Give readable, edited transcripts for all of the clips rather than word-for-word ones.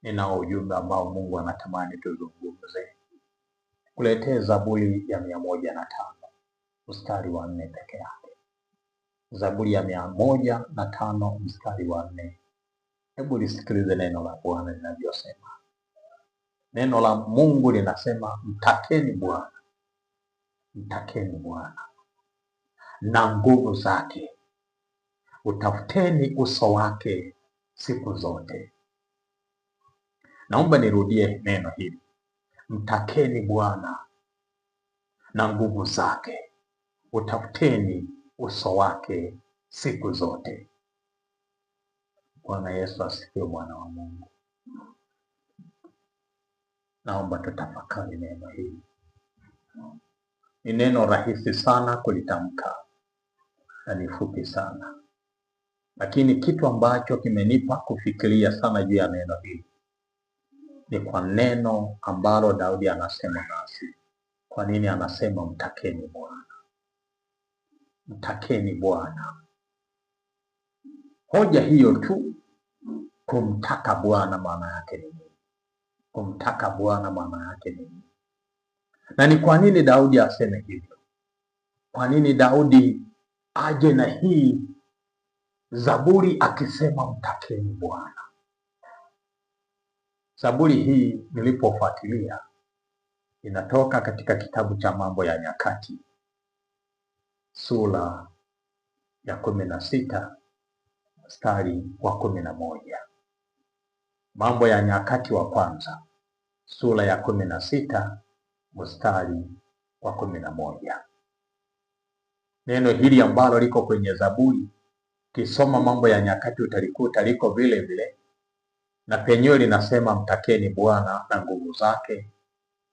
Ninao ujumbe ambao Mungu anatamani tuzungumze. Kuletee Zaburi ya 105 mstari wa 4 peke yake. Zaburi ya 105 mstari wa 4. Hebu lisikilize neno la Bwana linavyosema. Neno la Mungu linasema, mtakeni Bwana, mtakeni Bwana na nguvu zake, utafuteni uso wake siku zote. Naomba nirudie neno hili, mtakeni Bwana na nguvu zake, utafuteni uso wake siku zote. Bwana Yesu asifiwe, mwana wa Mungu. Naomba tutafakari neno hili. Ni neno rahisi sana kulitamka na ni fupi sana, lakini kitu ambacho kimenipa kufikiria sana juu ya neno hili ni kwa neno ambalo Daudi anasema nasi. Kwa nini anasema mtakeni Bwana? Mtakeni Bwana. Hoja hiyo tu, kumtaka Bwana maana yake ni nini? Kumtaka Bwana maana yake ni nini? Na ni kwa nini Daudi aseme hivyo? Kwa nini Daudi aje na hii Zaburi akisema mtakeni Bwana? Zaburi hii nilipofuatilia inatoka katika kitabu cha Mambo ya Nyakati sura ya 16 mstari wa 11. Mambo ya Nyakati wa kwanza sura ya 16 mstari wa 11. Neno hili ambalo liko kwenye Zaburi, kisoma Mambo ya Nyakati utalikuta liko vile vile, na penyewe linasema mtakeni Bwana na nguvu zake,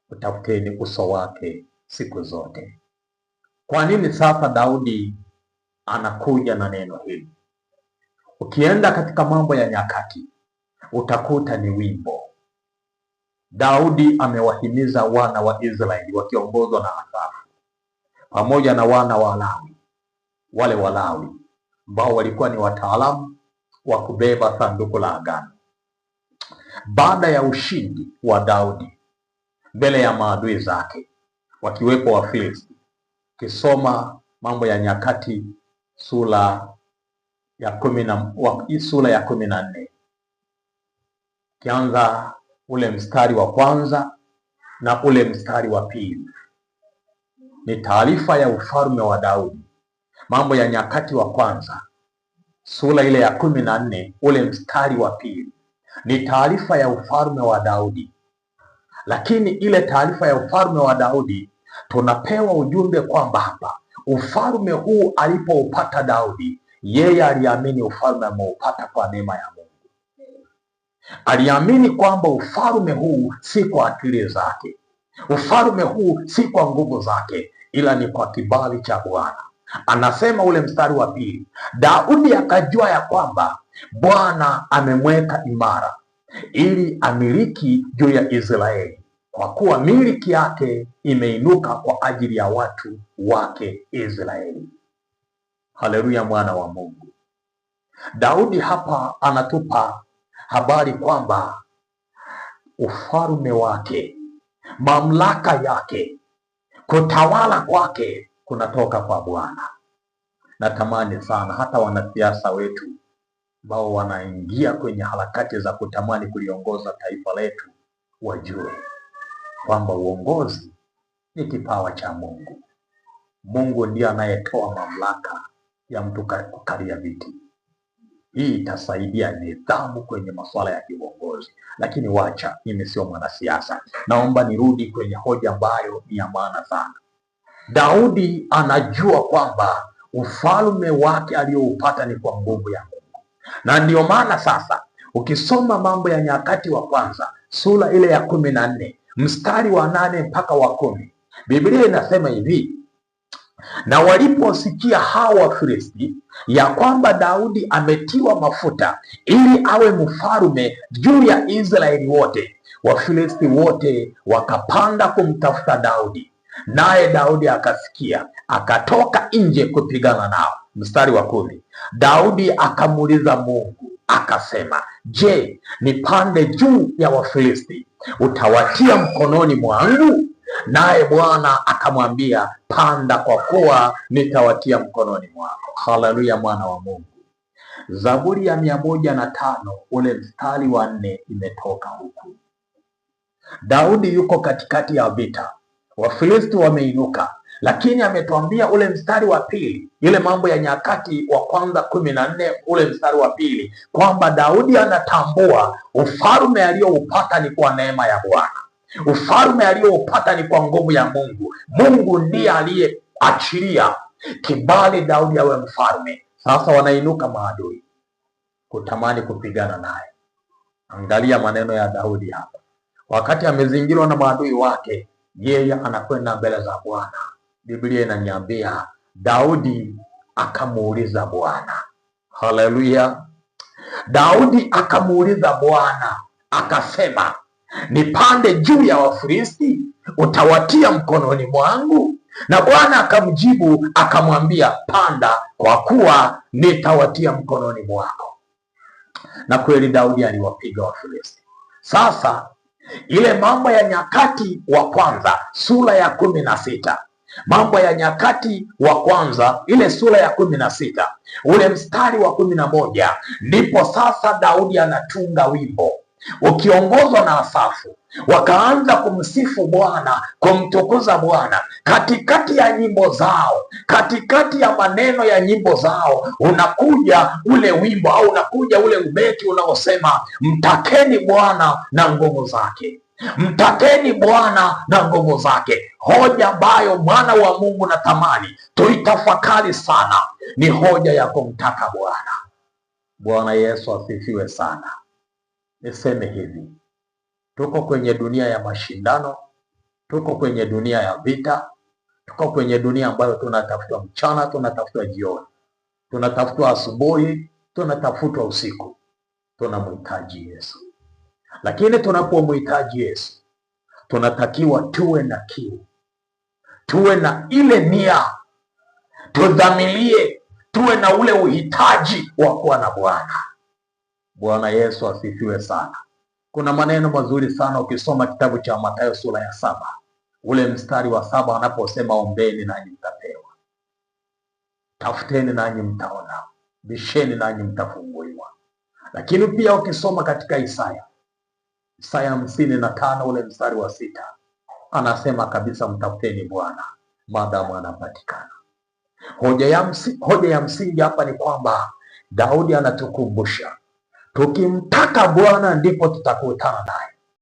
utafuteni uso wake siku zote. Kwa nini sasa Daudi anakuja na neno hili? Ukienda katika Mambo ya Nyakati utakuta ni wimbo. Daudi amewahimiza wana wa Israeli wakiongozwa na Asafu pamoja na wana wa Lawi, wale Walawi ambao walikuwa ni wataalamu wa kubeba sanduku la agano. Baada ya ushindi wa Daudi mbele ya maadui zake wakiwepo Wafilisti, kisoma Mambo ya Nyakati sura ya 14, kianza ule mstari wa kwanza na ule mstari wa pili, ni taarifa ya ufalme wa Daudi. Mambo ya Nyakati wa kwanza sura ile ya 14 ule mstari wa pili ni taarifa ya ufalme wa Daudi. Lakini ile taarifa ya ufalme wa Daudi tunapewa ujumbe kwamba hapa ufalme huu alipoupata Daudi, yeye aliamini ufalme ameupata kwa neema ya Mungu. Aliamini kwamba ufalme huu si kwa akili zake, ufalme huu si kwa nguvu zake, ila ni kwa kibali cha Bwana. Anasema ule mstari wa pili, Daudi akajua ya kwamba Bwana amemweka imara ili amiliki juu ya Israeli, kwa kuwa miliki yake imeinuka kwa ajili ya watu wake Israeli. Haleluya, mwana wa Mungu. Daudi hapa anatupa habari kwamba ufalme wake, mamlaka yake, kutawala kwake kunatoka kwa Bwana. Natamani sana hata wanasiasa wetu ambao wanaingia kwenye harakati za kutamani kuliongoza taifa letu wajue kwamba uongozi ni kipawa cha Mungu. Mungu ndiye anayetoa mamlaka ya mtu kukalia viti. Hii itasaidia nidhamu kwenye masuala ya kiuongozi. Lakini wacha, mimi sio mwanasiasa. Naomba nirudi kwenye hoja ambayo ni ya maana sana. Daudi anajua kwamba ufalme wake alioupata ni kwa nguvu ya Mungu. Na ndio maana sasa ukisoma Mambo ya Nyakati wa kwanza sura ile ya 14 mstari wa 8 mpaka wa 10, Biblia inasema hivi: na waliposikia hao Wafilisti ya kwamba Daudi ametiwa mafuta ili awe mfalme juu ya Israeli wote, Wafilisti wote wakapanda kumtafuta Daudi, naye Daudi akasikia, akatoka nje kupigana nao. Mstari wa 10, Daudi akamuuliza Mungu akasema, je, nipande juu ya Wafilisti utawatia mkononi mwangu? Naye Bwana akamwambia, panda, kwa kuwa nitawatia mkononi mwako. Haleluya, mwana wa Mungu. Zaburi ya 105 ule mstari wa 4 imetoka huku. Daudi yuko katikati ya vita, Wafilisti wameinuka, lakini ametuambia ule mstari wa pili, ile Mambo ya Nyakati wa kwanza 14 ule mstari wa pili, kwamba Daudi anatambua ufalme aliyoupata ni kwa neema ya Bwana. Ufalme aliyoupata ni kwa nguvu ya Mungu. Mungu ndiye aliyeachilia kibali Daudi awe mfalme. Sasa wanainuka maadui kutamani kupigana naye. Angalia maneno ya Daudi hapa. Wakati amezingirwa na maadui wake, yeye anakwenda mbele za Bwana. Biblia inaniambia Daudi akamuuliza Bwana. Haleluya. Daudi akamuuliza Bwana akasema, nipande juu ya Wafilisti utawatia mkononi mwangu? Na Bwana akamjibu akamwambia, panda, kwa kuwa nitawatia mkononi mwako. Na kweli Daudi aliwapiga Wafilisti. Sasa ile Mambo ya Nyakati wa kwanza sura ya 16, Mambo ya Nyakati wa kwanza ile sura ya 16 ule mstari wa 11, ndipo sasa Daudi anatunga wimbo ukiongozwa na Asafu. Wakaanza kumsifu Bwana, kumtukuza Bwana. Katikati ya nyimbo zao, katikati ya maneno ya nyimbo zao, unakuja ule wimbo au unakuja ule ubeti unaosema, mtakeni Bwana na nguvu zake, mtakeni Bwana na nguvu zake. Hoja ambayo mwana wa Mungu natamani tuitafakari sana ni hoja ya kumtaka Bwana. Bwana Yesu asifiwe sana. Niseme hivi, tuko kwenye dunia ya mashindano, tuko kwenye dunia ya vita, tuko kwenye dunia ambayo tunatafutwa mchana, tunatafutwa jioni, tunatafutwa asubuhi, tunatafutwa usiku. Tunamhitaji Yesu, lakini tunapomhitaji Yesu tunatakiwa tuwe na kiu, tuwe na ile nia, tudhamirie, tuwe na ule uhitaji wa kuwa na Bwana. Bwana Yesu asifiwe sana. Kuna maneno mazuri sana ukisoma kitabu cha Mathayo sura ya 7 ule mstari wa 7 anaposema, ombeni nanyi mtapewa, tafuteni nanyi mtaona, bisheni nanyi mtafunguliwa. Lakini pia ukisoma katika Isaya 55 ule mstari wa 6 anasema kabisa, mtafuteni Bwana maadamu anapatikana. Hoja ya msingi hapa ni kwamba Daudi anatukumbusha tukimtaka Bwana ndipo tutakutana naye.